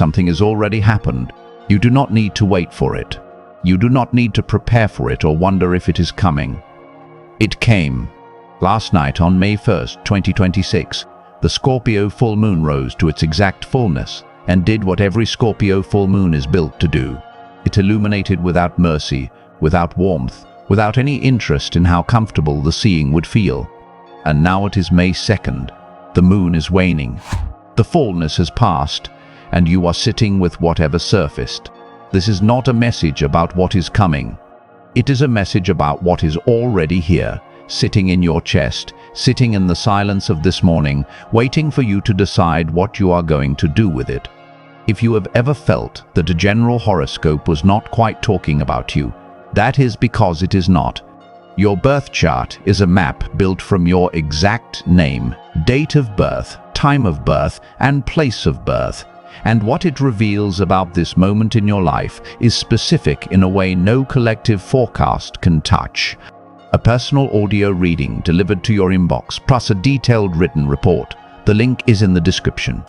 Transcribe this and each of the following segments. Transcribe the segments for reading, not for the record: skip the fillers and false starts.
something has already happened. You do not need to wait for it. You do not need to prepare for it or wonder if it is coming. It came. Last night on May 1st, 2026, the Scorpio full moon rose to its exact fullness and did what every Scorpio full moon is built to do. It illuminated without mercy, without warmth, without any interest in how comfortable the seeing would feel. And now it is May 2nd. The moon is waning. The fullness has passed, and you are sitting with whatever surfaced. This is not a message about what is coming. It is a message about what is already here, sitting in your chest, sitting in the silence of this morning, waiting for you to decide what you are going to do with it. If you have ever felt that a general horoscope was not quite talking about you, that is because it is not. Your birth chart is a map built from your exact name, date of birth, time of birth, and place of birth. And what it reveals about this moment in your life is specific in a way no collective forecast can touch. A personal audio reading delivered to your inbox, plus a detailed written report. The link is in the description.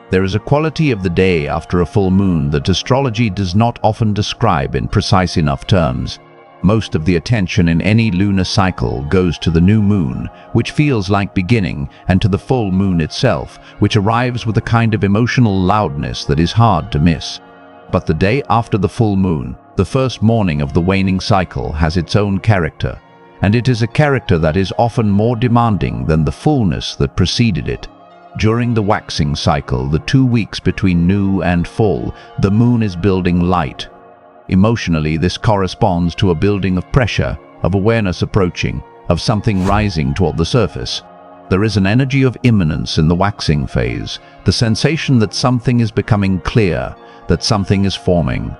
There is a quality of the day after a full moon that astrology does not often describe in precise enough terms. Most of the attention in any lunar cycle goes to the new moon, which feels like beginning, and to the full moon itself, which arrives with a kind of emotional loudness that is hard to miss. But the day after the full moon, the first morning of the waning cycle, has its own character, and it is a character that is often more demanding than the fullness that preceded it. During the waxing cycle, the 2 weeks between new and full, the moon is building light. Emotionally, this corresponds to a building of pressure, of awareness approaching, of something rising toward the surface. There is an energy of imminence in the waxing phase, the sensation that something is becoming clear, that something is forming.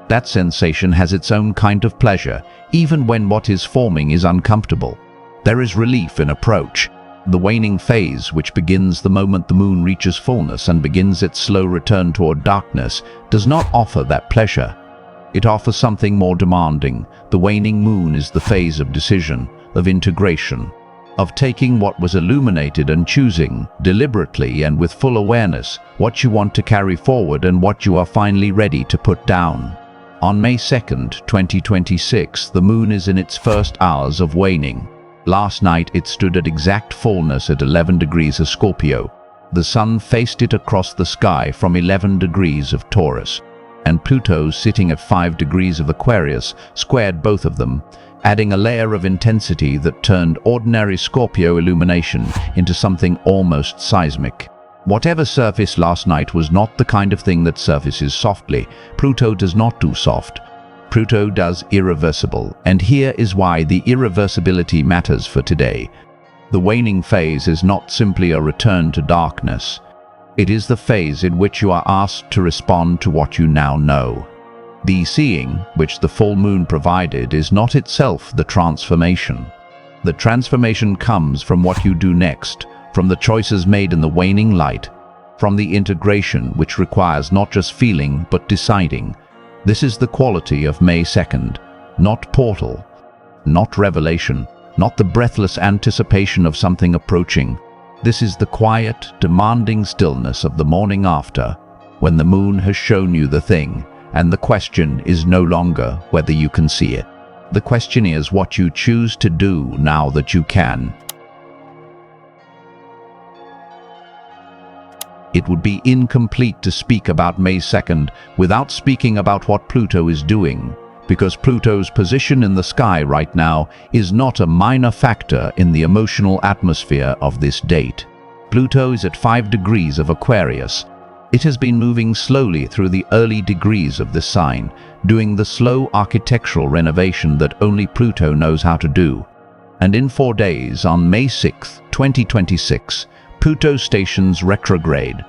That sensation has its own kind of pleasure, even when what is forming is uncomfortable. There is relief in approach. The waning phase, which begins the moment the moon reaches fullness and begins its slow return toward darkness, does not offer that pleasure. It offers something more demanding. The waning moon is the phase of decision, of integration, of taking what was illuminated and choosing, deliberately and with full awareness, what you want to carry forward and what you are finally ready to put down. On May 2nd, 2026, the moon is in its first hours of waning. Last night it stood at exact fullness at 11 degrees of Scorpio. The sun faced it across the sky from 11 degrees of Taurus, and Pluto, sitting at 5 degrees of Aquarius, squared both of them, adding a layer of intensity that turned ordinary Scorpio illumination into something almost seismic. Whatever surfaced last night was not the kind of thing that surfaces softly. Pluto does not do soft. Pluto does irreversible, and here is why the irreversibility matters for today. The waning phase is not simply a return to darkness. It is the phase in which you are asked to respond to what you now know. The seeing, which the full moon provided, is not itself the transformation. The transformation comes from what you do next, from the choices made in the waning light, from the integration which requires not just feeling but deciding. This is the quality of May 2nd, not portal, not revelation, not the breathless anticipation of something approaching. This is the quiet, demanding stillness of the morning after, when the moon has shown you the thing, and the question is no longer whether you can see it. The question is what you choose to do now that you can. It would be incomplete to speak about May 2nd without speaking about what Pluto is doing, because Pluto's position in the sky right now is not a minor factor in the emotional atmosphere of this date. Pluto is at 5 degrees of Aquarius. It has been moving slowly through the early degrees of this sign, doing the slow architectural renovation that only Pluto knows how to do. And in 4 days, on May 6, 2026, Pluto stations retrograde.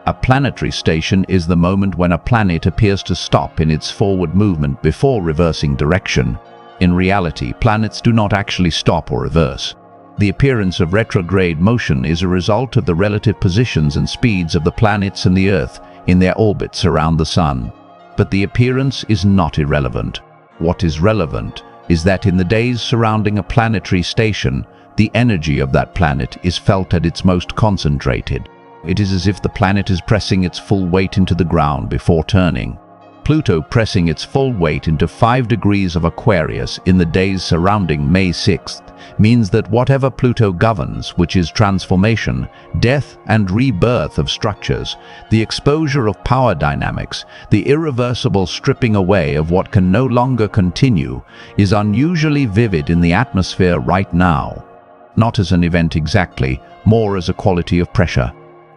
A planetary station is the moment when a planet appears to stop in its forward movement before reversing direction. In reality, planets do not actually stop or reverse. The appearance of retrograde motion is a result of the relative positions and speeds of the planets and the Earth in their orbits around the Sun. But the appearance is not irrelevant. What is relevant is that in the days surrounding a planetary station, The energy of that planet is felt at its most concentrated. It is as if the planet is pressing its full weight into the ground before turning. Pluto pressing its full weight into 5 degrees of Aquarius in the days surrounding May 6th means that whatever Pluto governs, which is transformation, death and rebirth of structures, the exposure of power dynamics, the irreversible stripping away of what can no longer continue, is unusually vivid in the atmosphere right now. Not as an event exactly, more as a quality of pressure.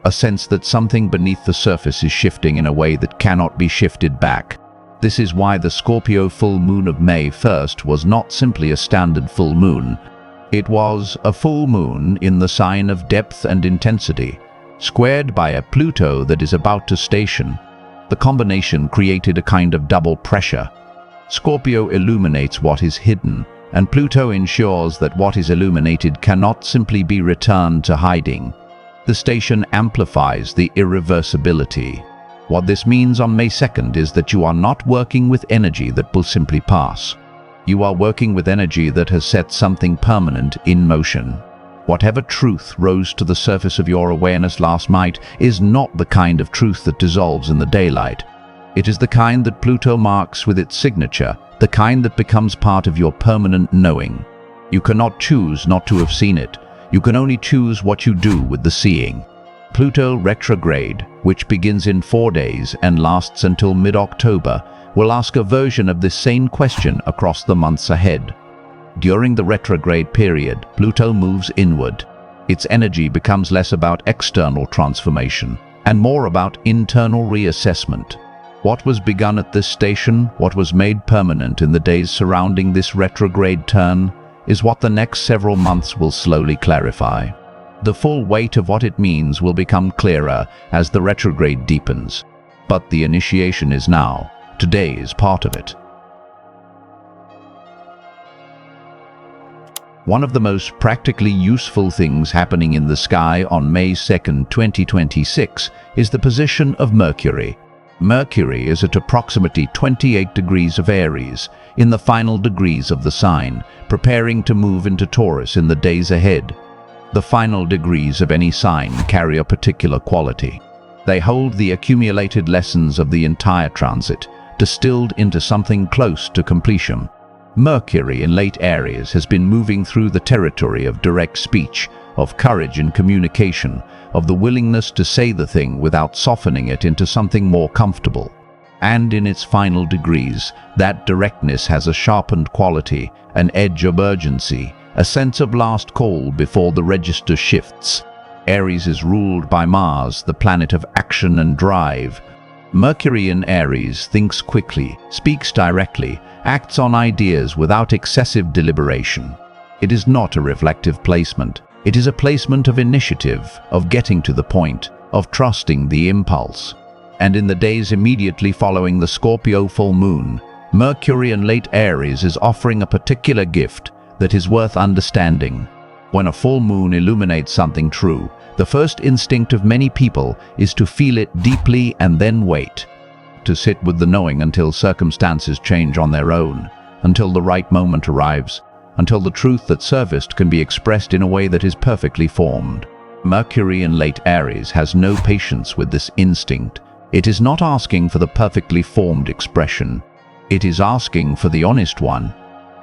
A sense that something beneath the surface is shifting in a way that cannot be shifted back. This is why the Scorpio full moon of May 1st was not simply a standard full moon. It was a full moon in the sign of depth and intensity, squared by a Pluto that is about to station. The combination created a kind of double pressure. Scorpio illuminates what is hidden, and Pluto ensures that what is illuminated cannot simply be returned to hiding. The station amplifies the irreversibility. What this means on May 2nd is that you are not working with energy that will simply pass. You are working with energy that has set something permanent in motion. Whatever truth rose to the surface of your awareness last night is not the kind of truth that dissolves in the daylight. It is the kind that Pluto marks with its signature, the kind that becomes part of your permanent knowing. You cannot choose not to have seen it. You can only choose what you do with the seeing. Pluto retrograde, which begins in 4 days and lasts until mid-October, will ask a version of this same question across the months ahead. During the retrograde period, Pluto moves inward. Its energy becomes less about external transformation and more about internal reassessment. What was begun at this station, what was made permanent in the days surrounding this retrograde turn, is what the next several months will slowly clarify. The full weight of what it means will become clearer as the retrograde deepens. But the initiation is now. Today is part of it. One of the most practically useful things happening in the sky on May 2nd, 2026 is the position of Mercury. Mercury is at approximately 28 degrees of Aries, in the final degrees of the sign, preparing to move into Taurus in the days ahead. The final degrees of any sign carry a particular quality. They hold the accumulated lessons of the entire transit, distilled into something close to completion. Mercury in late Aries has been moving through the territory of direct speech, of courage in communication, of the willingness to say the thing without softening it into something more comfortable. And in its final degrees, that directness has a sharpened quality, an edge of urgency, a sense of last call before the register shifts. Aries is ruled by Mars, the planet of action and drive. Mercury in Aries thinks quickly, speaks directly, acts on ideas without excessive deliberation. It is not a reflective placement. It is a placement of initiative, of getting to the point, of trusting the impulse. And in the days immediately following the Scorpio full moon, Mercury in late Aries is offering a particular gift that is worth understanding. When a full moon illuminates something true, the first instinct of many people is to feel it deeply and then wait. To sit with the knowing until circumstances change on their own, until the right moment arrives, until the truth that surfaced can be expressed in a way that is perfectly formed. Mercury in late Aries has no patience with this instinct. It is not asking for the perfectly formed expression. It is asking for the honest one.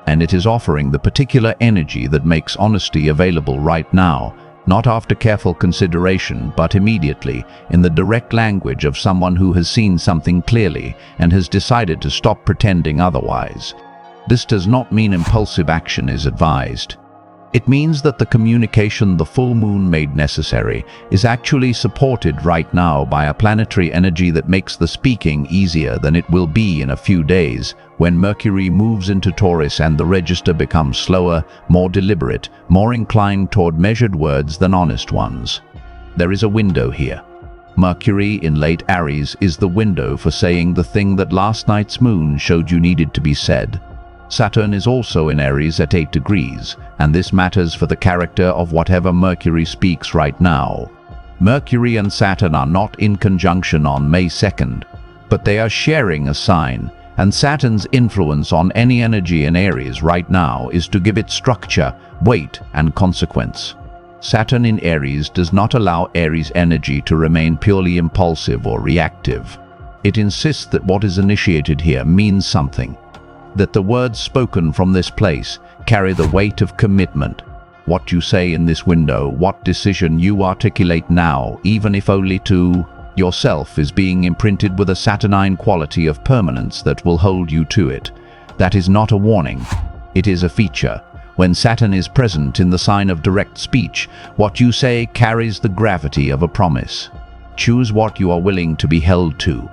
And it is offering the particular energy that makes honesty available right now, not after careful consideration, but immediately, in the direct language of someone who has seen something clearly and has decided to stop pretending otherwise. This does not mean impulsive action is advised. It means that the communication the full moon made necessary is actually supported right now by a planetary energy that makes the speaking easier than it will be in a few days, when Mercury moves into Taurus and the register becomes slower, more deliberate, more inclined toward measured words than honest ones. There is a window here. Mercury in late Aries is the window for saying the thing that last night's moon showed you needed to be said. Saturn is also in Aries at 8 degrees, and this matters for the character of whatever Mercury speaks right now. Mercury and Saturn are not in conjunction on May 2nd, but they are sharing a sign, and Saturn's influence on any energy in Aries right now is to give it structure, weight, and consequence. Saturn in Aries does not allow Aries energy to remain purely impulsive or reactive. It insists that what is initiated here means something, that the words spoken from this place carry the weight of commitment. What you say in this window, what decision you articulate now, even if only to yourself, is being imprinted with a Saturnine quality of permanence that will hold you to it. That is not a warning. It is a feature. When Saturn is present in the sign of direct speech, what you say carries the gravity of a promise. Choose what you are willing to be held to.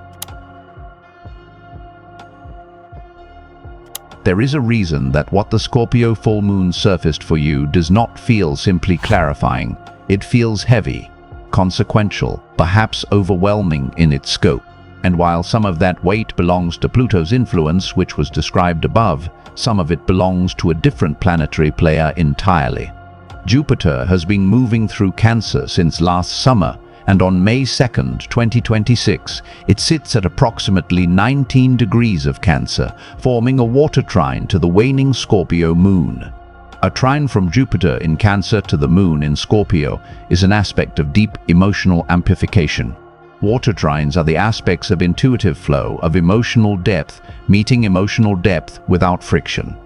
There is a reason that what the Scorpio full moon surfaced for you does not feel simply clarifying. It feels heavy, consequential, perhaps overwhelming in its scope. And while some of that weight belongs to Pluto's influence, which was described above, some of it belongs to a different planetary player entirely. Jupiter has been moving through Cancer since last summer, and on May 2nd, 2026, it sits at approximately 19 degrees of Cancer, forming a water trine to the waning Scorpio Moon. A trine from Jupiter in Cancer to the Moon in Scorpio is an aspect of deep emotional amplification. Water trines are the aspects of intuitive flow, of emotional depth, meeting emotional depth without friction.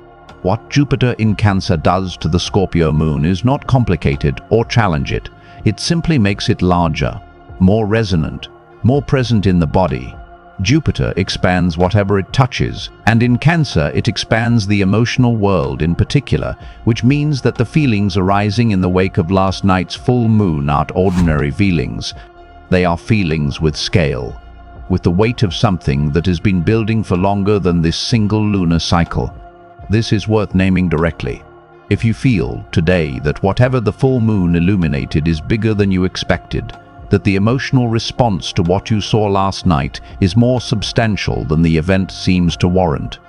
What Jupiter in Cancer does to the Scorpio Moon is not complicated or challenge it. It simply makes it larger, more resonant, more present in the body. Jupiter expands whatever it touches, and in Cancer it expands the emotional world in particular, which means that the feelings arising in the wake of last night's full moon aren't ordinary feelings. They are feelings with scale, with the weight of something that has been building for longer than this single lunar cycle. This is worth naming directly. If you feel today that whatever the full moon illuminated is bigger than you expected, that the emotional response to what you saw last night is more substantial than the event seems to warrant,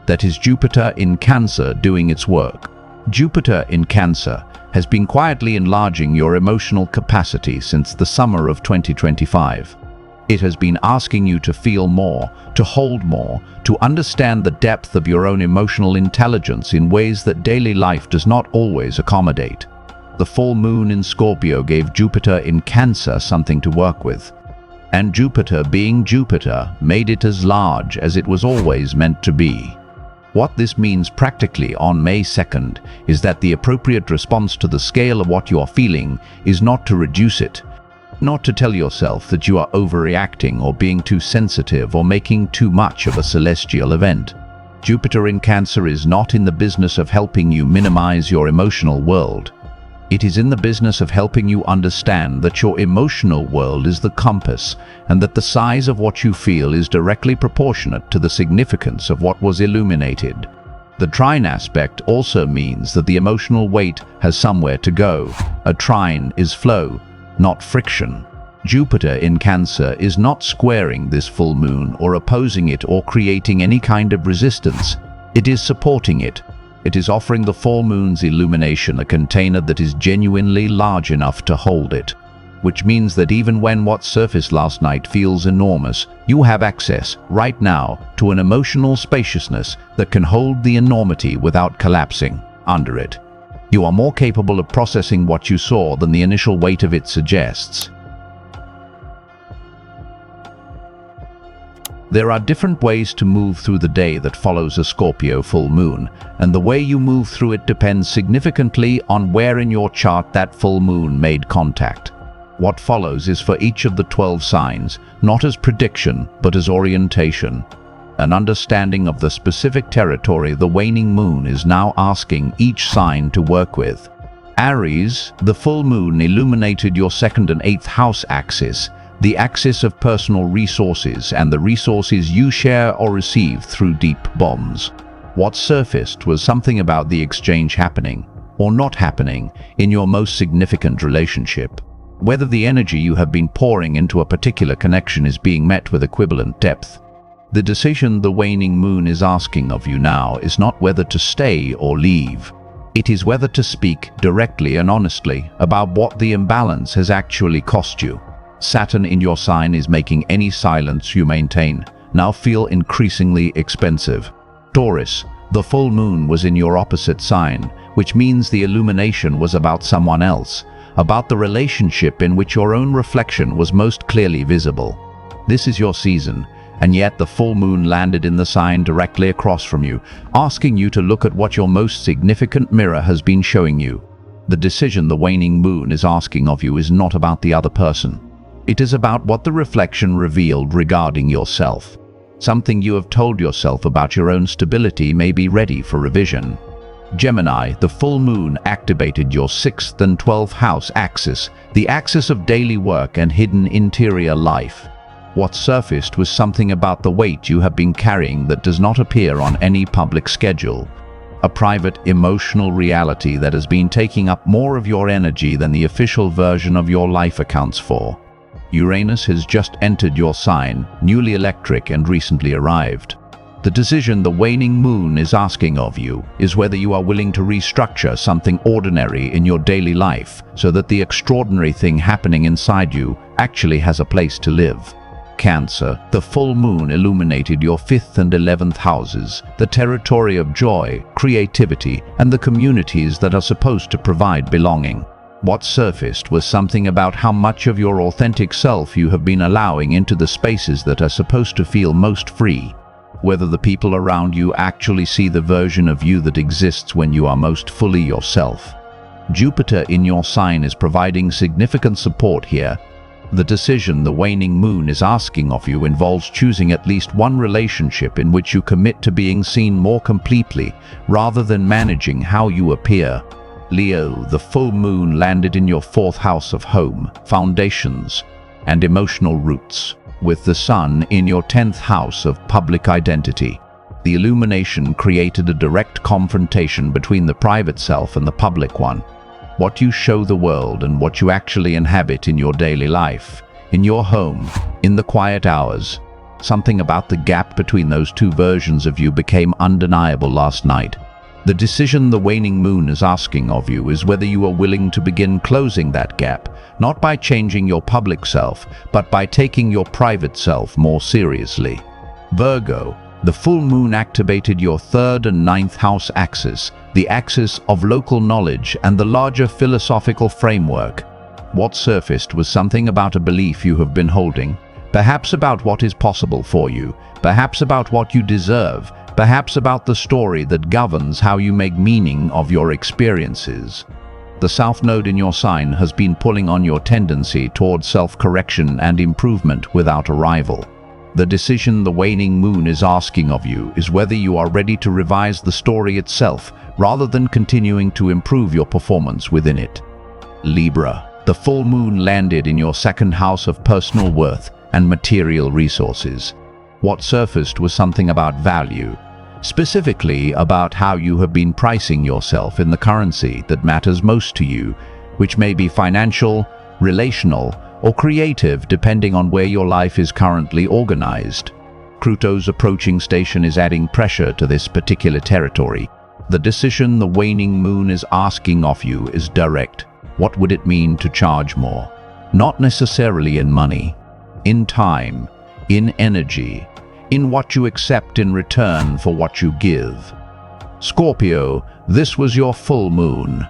that is Jupiter in Cancer doing its work. Jupiter in Cancer has been quietly enlarging your emotional capacity since the summer of 2025. It has been asking you to feel more, to hold more, to understand the depth of your own emotional intelligence in ways that daily life does not always accommodate. The full moon in Scorpio gave Jupiter in Cancer something to work with. And Jupiter, being Jupiter, made it as large as it was always meant to be. What this means practically on May 2nd is that the appropriate response to the scale of what you are feeling is not to reduce it, not to tell yourself that you are overreacting or being too sensitive or making too much of a celestial event. Jupiter in Cancer is not in the business of helping you minimize your emotional world. It is in the business of helping you understand that your emotional world is the compass and that the size of what you feel is directly proportionate to the significance of what was illuminated. The trine aspect also means that the emotional weight has somewhere to go. A trine is flow, not friction. Jupiter in Cancer is not squaring this full moon or opposing it or creating any kind of resistance. It is supporting it. It is offering the full moon's illumination a container that is genuinely large enough to hold it, which means that even when what surfaced last night feels enormous, you have access, right now, to an emotional spaciousness that can hold the enormity without collapsing under it. You are more capable of processing what you saw than the initial weight of it suggests. There are different ways to move through the day that follows a Scorpio full moon, and the way you move through it depends significantly on where in your chart that full moon made contact. What follows is for each of the 12 signs, not as prediction, but as orientation. An understanding of the specific territory the waning moon is now asking each sign to work with. Aries, the full moon illuminated your 2nd and 8th house axis, the axis of personal resources and the resources you share or receive through deep bonds. What surfaced was something about the exchange happening, or not happening, in your most significant relationship. Whether the energy you have been pouring into a particular connection is being met with equivalent depth. The decision the waning moon is asking of you now is not whether to stay or leave. It is whether to speak directly and honestly about what the imbalance has actually cost you. Saturn in your sign is making any silence you maintain, now feel increasingly expensive. Taurus, the full moon was in your opposite sign, which means the illumination was about someone else, about the relationship in which your own reflection was most clearly visible. This is your season, and yet the full moon landed in the sign directly across from you, asking you to look at what your most significant mirror has been showing you. The decision the waning moon is asking of you is not about the other person. It is about what the reflection revealed regarding yourself. Something you have told yourself about your own stability may be ready for revision. Gemini, the full moon activated your 6th and 12th house axis, the axis of daily work and hidden interior life. What surfaced was something about the weight you have been carrying that does not appear on any public schedule. A private, emotional reality that has been taking up more of your energy than the official version of your life accounts for. Uranus has just entered your sign, newly electric and recently arrived. The decision the waning moon is asking of you is whether you are willing to restructure something ordinary in your daily life so that the extraordinary thing happening inside you actually has a place to live. Cancer, the full moon illuminated your 5th and 11th houses, the territory of joy, creativity, and the communities that are supposed to provide belonging. What surfaced was something about how much of your authentic self you have been allowing into the spaces that are supposed to feel most free. Whether the people around you actually see the version of you that exists when you are most fully yourself. Jupiter in your sign is providing significant support here. The decision the waning moon is asking of you involves choosing at least one relationship in which you commit to being seen more completely, rather than managing how you appear. Leo, the full moon landed in your 4th house of home, foundations, and emotional roots, with the sun in your 10th house of public identity. The illumination created a direct confrontation between the private self and the public one. What you show the world and what you actually inhabit in your daily life, in your home, in the quiet hours. Something about the gap between those two versions of you became undeniable last night. The decision the waning moon is asking of you is whether you are willing to begin closing that gap, not by changing your public self, but by taking your private self more seriously. Virgo, the full moon activated your 3rd and 9th house axis, the axis of local knowledge and the larger philosophical framework. What surfaced was something about a belief you have been holding, perhaps about what is possible for you, perhaps about what you deserve, perhaps about the story that governs how you make meaning of your experiences. The South Node in your sign has been pulling on your tendency toward self-correction and improvement without a rival. The decision the waning moon is asking of you is whether you are ready to revise the story itself rather than continuing to improve your performance within it. Libra, the full moon landed in your 2nd house of personal worth and material resources. What surfaced was something about value, specifically about how you have been pricing yourself in the currency that matters most to you, which may be financial, relational, or creative depending on where your life is currently organized. Pluto's approaching station is adding pressure to this particular territory. The decision the waning moon is asking of you is direct. What would it mean to charge more? Not necessarily in money, in time, in energy, in what you accept in return for what you give. Scorpio, this was your full moon.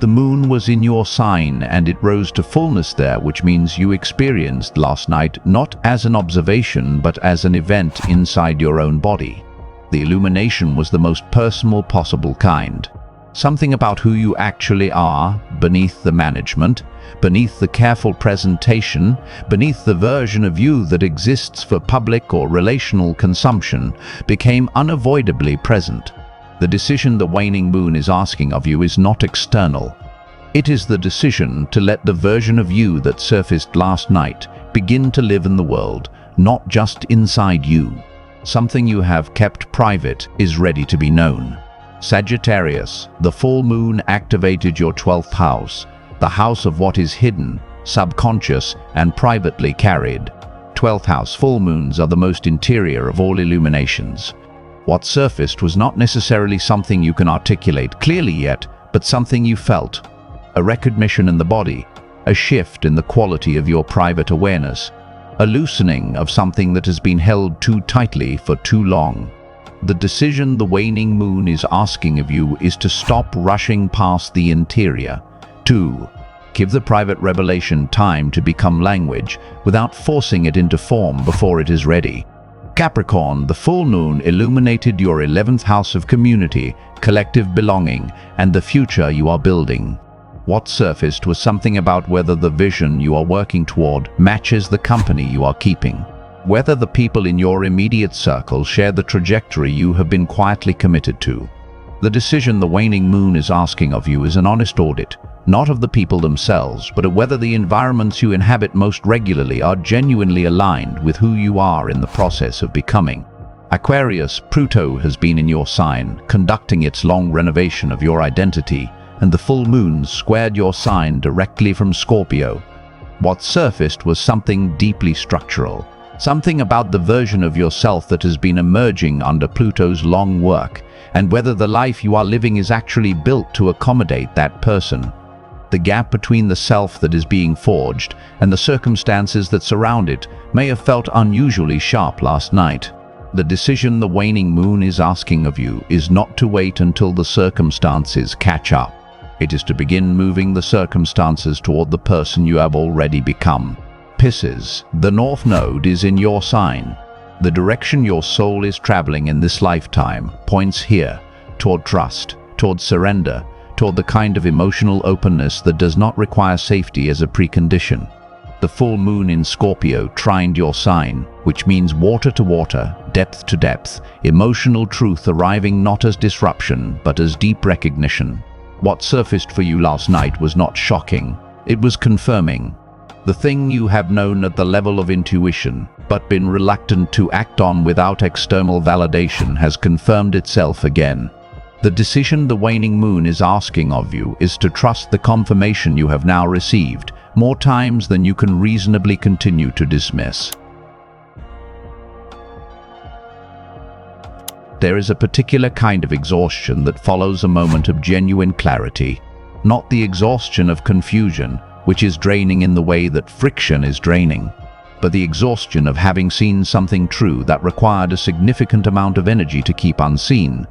The moon was in your sign and it rose to fullness there, which means you experienced last night not as an observation but as an event inside your own body. The illumination was the most personal possible kind. Something about who you actually are, beneath the management, beneath the careful presentation, beneath the version of you that exists for public or relational consumption, became unavoidably present. The decision the waning moon is asking of you is not external. It is the decision to let the version of you that surfaced last night begin to live in the world, not just inside you. Something you have kept private is ready to be known. Sagittarius, the full moon activated your 12th house, the house of what is hidden, subconscious, and privately carried. 12th house full moons are the most interior of all illuminations. What surfaced was not necessarily something you can articulate clearly yet, but something you felt. A recognition in the body, a shift in the quality of your private awareness. a loosening of something that has been held too tightly for too long. The decision the waning moon is asking of you is to stop rushing past the interior. 2. Give the private revelation time to become language without forcing it into form before it is ready. Capricorn, the full moon illuminated your 11th house of community, collective belonging, and the future you are building. What surfaced was something about whether the vision you are working toward matches the company you are keeping. Whether the people in your immediate circle share the trajectory you have been quietly committed to. The decision the waning moon is asking of you is an honest audit, not of the people themselves, but of whether the environments you inhabit most regularly are genuinely aligned with who you are in the process of becoming. Aquarius, Pluto has been in your sign, conducting its long renovation of your identity, and the full moon squared your sign directly from Scorpio. What surfaced was something deeply structural, something about the version of yourself that has been emerging under Pluto's long work, and whether the life you are living is actually built to accommodate that person. The gap between the self that is being forged and the circumstances that surround it may have felt unusually sharp last night. The decision the waning moon is asking of you is not to wait until the circumstances catch up. It is to begin moving the circumstances toward the person you have already become. Pisces, the North Node is in your sign. The direction your soul is traveling in this lifetime points here, toward trust, toward surrender, toward the kind of emotional openness that does not require safety as a precondition. The full moon in Scorpio trined your sign, which means water to water, depth to depth, emotional truth arriving not as disruption but as deep recognition. What surfaced for you last night was not shocking, it was confirming. The thing you have known at the level of intuition, but been reluctant to act on without external validation, has confirmed itself again. The decision the waning moon is asking of you is to trust the confirmation you have now received, more times than you can reasonably continue to dismiss. There is a particular kind of exhaustion that follows a moment of genuine clarity, not the exhaustion of confusion, which is draining in the way that friction is draining, but the exhaustion of having seen something true that required a significant amount of energy to keep unseen.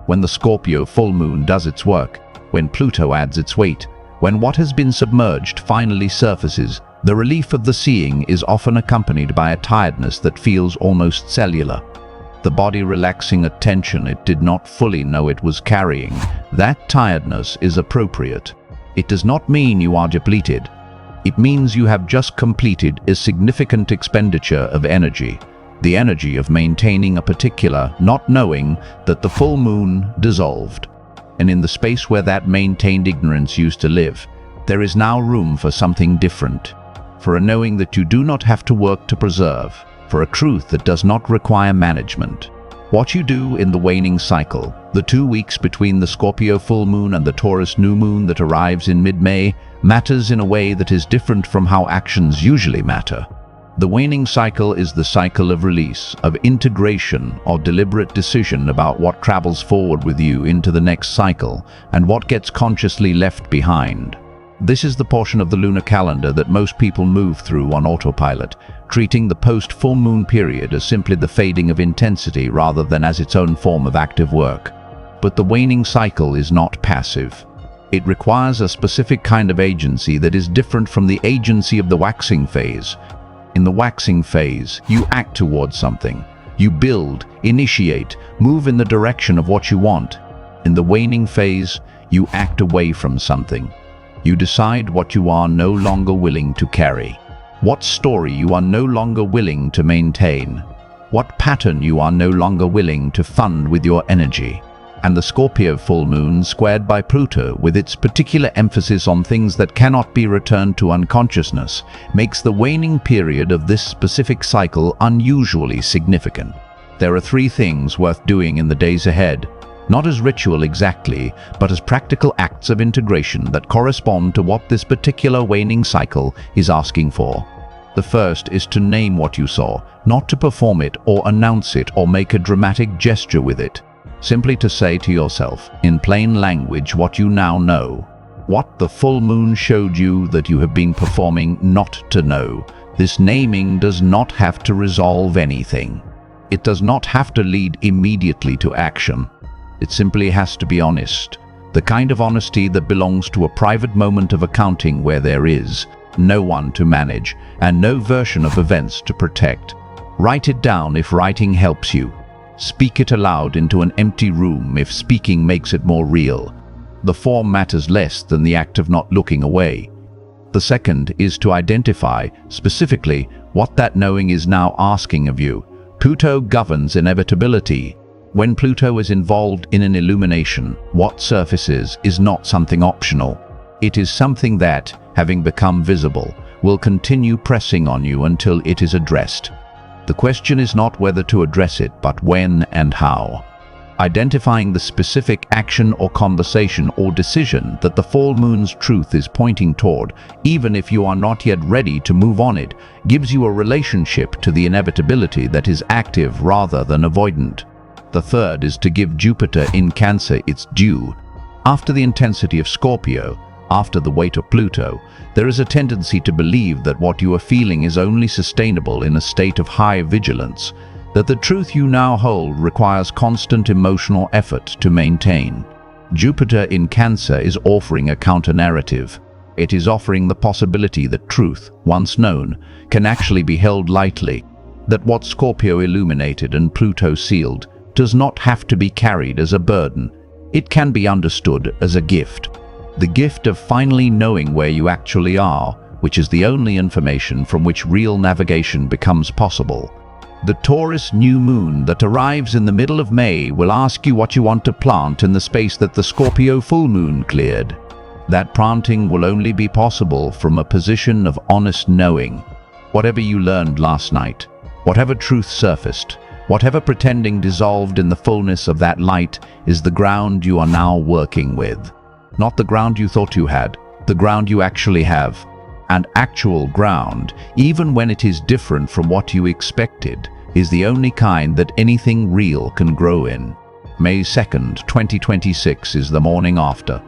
When the Scorpio full moon does its work, when Pluto adds its weight, when what has been submerged finally surfaces, the relief of the seeing is often accompanied by a tiredness that feels almost cellular. The body relaxing a tension it did not fully know it was carrying. That tiredness is appropriate. It does not mean you are depleted. It means you have just completed a significant expenditure of energy, the energy of maintaining a particular, not knowing that the full moon dissolved. And in the space where that maintained ignorance used to live, there is now room for something different, for a knowing that you do not have to work to preserve, for a truth that does not require management. What you do in the waning cycle, the 2 weeks between the Scorpio full moon and the Taurus new moon that arrives in mid-May, matters in a way that is different from how actions usually matter. The waning cycle is the cycle of release, of integration or deliberate decision about what travels forward with you into the next cycle and what gets consciously left behind. This is the portion of the lunar calendar that most people move through on autopilot, treating the post-full moon period as simply the fading of intensity rather than as its own form of active work. But the waning cycle is not passive. It requires a specific kind of agency that is different from the agency of the waxing phase. In the waxing phase, you act towards something. You build, initiate, move in the direction of what you want. In the waning phase, you act away from something. You decide what you are no longer willing to carry, what story you are no longer willing to maintain, what pattern you are no longer willing to fund with your energy. And the Scorpio full moon squared by Pluto, with its particular emphasis on things that cannot be returned to unconsciousness, makes the waning period of this specific cycle unusually significant. There are 3 things worth doing in the days ahead, not as ritual exactly, but as practical acts of integration that correspond to what this particular waning cycle is asking for. The first is to name what you saw, not to perform it or announce it or make a dramatic gesture with it. Simply to say to yourself, in plain language, what you now know. What the full moon showed you that you have been performing not to know, This naming does not have to resolve anything. It does not have to lead immediately to action. It simply has to be honest. The kind of honesty that belongs to a private moment of accounting where there is no one to manage and no version of events to protect. Write it down if writing helps you. Speak it aloud into an empty room if speaking makes it more real. The form matters less than the act of not looking away. The second is to identify specifically what that knowing is now asking of you. Pluto governs inevitability. When Pluto is involved in an illumination, what surfaces is not something optional. It is something that, having become visible, will continue pressing on you until it is addressed. The question is not whether to address it, but when and how. Identifying the specific action or conversation or decision that the full moon's truth is pointing toward, even if you are not yet ready to move on it, gives you a relationship to the inevitability that is active rather than avoidant. The third is to give Jupiter in Cancer its due. After the intensity of Scorpio, after the weight of Pluto, there is a tendency to believe that what you are feeling is only sustainable in a state of high vigilance, that the truth you now hold requires constant emotional effort to maintain. Jupiter in Cancer is offering a counter-narrative. It is offering the possibility that truth, once known, can actually be held lightly, that what Scorpio illuminated and Pluto sealed does not have to be carried as a burden. It can be understood as a gift. The gift of finally knowing where you actually are, which is the only information from which real navigation becomes possible. The Taurus new moon that arrives in the middle of May will ask you what you want to plant in the space that the Scorpio full moon cleared. That planting will only be possible from a position of honest knowing. Whatever you learned last night, whatever truth surfaced, whatever pretending dissolved in the fullness of that light is the ground you are now working with. Not the ground you thought you had, the ground you actually have. And actual ground, even when it is different from what you expected, is the only kind that anything real can grow in. May 2nd, 2026 is the morning after.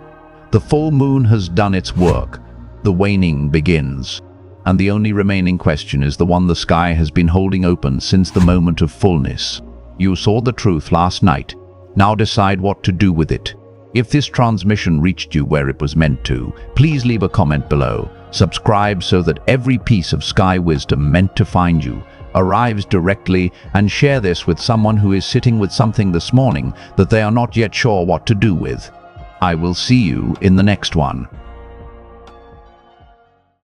The full moon has done its work. The waning begins. And the only remaining question is the one the sky has been holding open since the moment of fullness. You saw the truth last night. Now decide what to do with it. If this transmission reached you where it was meant to, please leave a comment below. Subscribe so that every piece of sky wisdom meant to find you arrives directly, and share this with someone who is sitting with something this morning that they are not yet sure what to do with. I will see you in the next one.